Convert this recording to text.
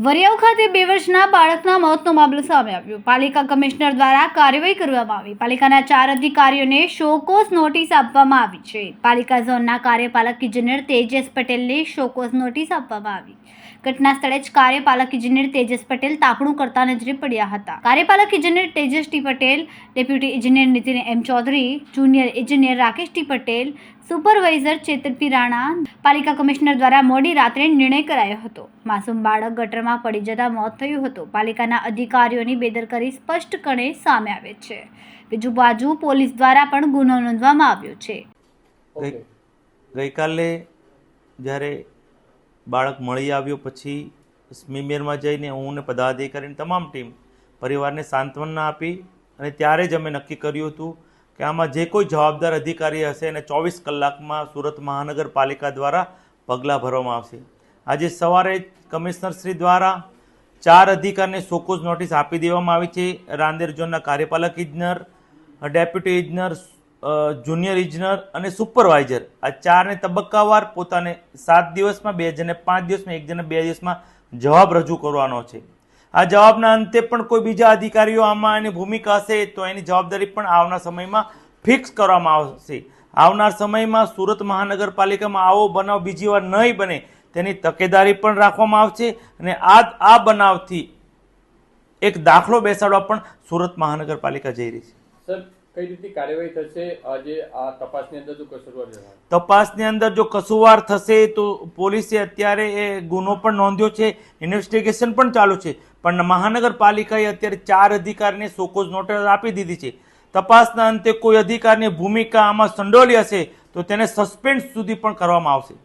વરિયાવ ખાતે 2 વર્ષના બાળકના મોતનો મામલો સામે આવ્યો। પાલિકા કમિશનર દ્વારા કાર્યવાહી કરવામાં આવી। પાલિકાના 4 અધિકારીઓને શોકોઝ નોટિસ આપવામાં આવી છે। પાલિકા ઝોનના કાર્યપાલક ઇજનેર તેજસ પટેલને શોકોઝ નોટિસ આપવામાં આવી। ઘટના સ્થળે જ કાર્યપાલક ઇજનેર તેજસ પટેલ તાપણું કરતા નજરે પડ્યા હતા। કાર્યપાલક ઇજનેર તેજસ ટી પટેલ, ડેપ્યુટી ઇજનેર નીતિન એમ ચૌધરી, જુનિયર ઇજનેર રાકેશ ટી પટેલ, સુપરવાઇઝર ચેતન પી રાણા। પાલિકા કમિશનર દ્વારા મોડી રાત્રે નિર્ણય કરાયો હતો। માસૂમ બાળક ગટરમાં પડી જતા મોત થયું હતું। પાલિકાના અધિકારીઓની બેદરકારી સ્પષ્ટપણે સામે આવે છે। બીજી બાજુ પોલીસ દ્વારા પણ ગુનો નોંધવામાં આવ્યો છે। ગઈકાલે જ્યારે બાળક મળી આવ્યો પછી સ્મીમેરમાં જઈને હું ને પદાધિકારીની તમામ ટીમ પરિવારને સાંત્વના આપી અને ત્યારે જ અમે નક્કી કર્યું હતું કે આમાં જે કોઈ જવાબદાર અધિકારી હશે એને 24 કલાકમાં સુરત મહાનગરપાલિકા દ્વારા પગલાં ભરવામાં આવશે। આજે સવારે કમિશનર શ્રી દ્વારા 4 અધિકારીને શોકોઝ નોટિસ આપી દેવામાં આવી છે। રાંદેર ઝોનના કાર્યપાલક ઇજનેર, ડેપ્યુટી ઇજનેર, જુનિયર ઇજનેર અને સુપરવાઇઝર, આ 4ને તબક્કાવાર પોતાને 7 દિવસમાં, 2 જણને 5 દિવસમાં, 1 જણને 2 દિવસમાં જવાબ રજૂ કરવાનો છે। આ જવાબના અંતે પણ કોઈ બીજા અધિકારીઓ આમાં એની ભૂમિકા હશે તો એની જવાબદારી પણ આવનાર સમયમાં ફિક્સ કરવામાં આવશે। આવનાર સમયમાં સુરત મહાનગરપાલિકામાં આવો બનાવ બીજી વાર નહીં બને તેની તકેદારી પણ રાખવામાં આવશે અને આ બનાવથી એક દાખલો બેસાડવા પણ સુરત મહાનગરપાલિકા જઈ રહી છે। સર, કઈ રીતની કાર્યવાહી થશે આજે આ તપાસની અંદર જો કસૂરવાર જણાય? તપાસની અંદર જો કસૂરવાર થશે તો પોલીસે અત્યારે એ ગુનો પણ નોંધ્યો છે, ઇન્વેસ્ટિગેશન પણ ચાલુ છે, પણ મહાનગરપાલિકાએ અત્યારે 4 અધિકારીને શોકોઝ નોટિસ આપી દીધી છે। તપાસના અંતે કોઈ અધિકારીની ભૂમિકા આમાં સંડોલી હશે તો તેને સસ્પેન્ડ સુધી પણ કરવામાં આવશે।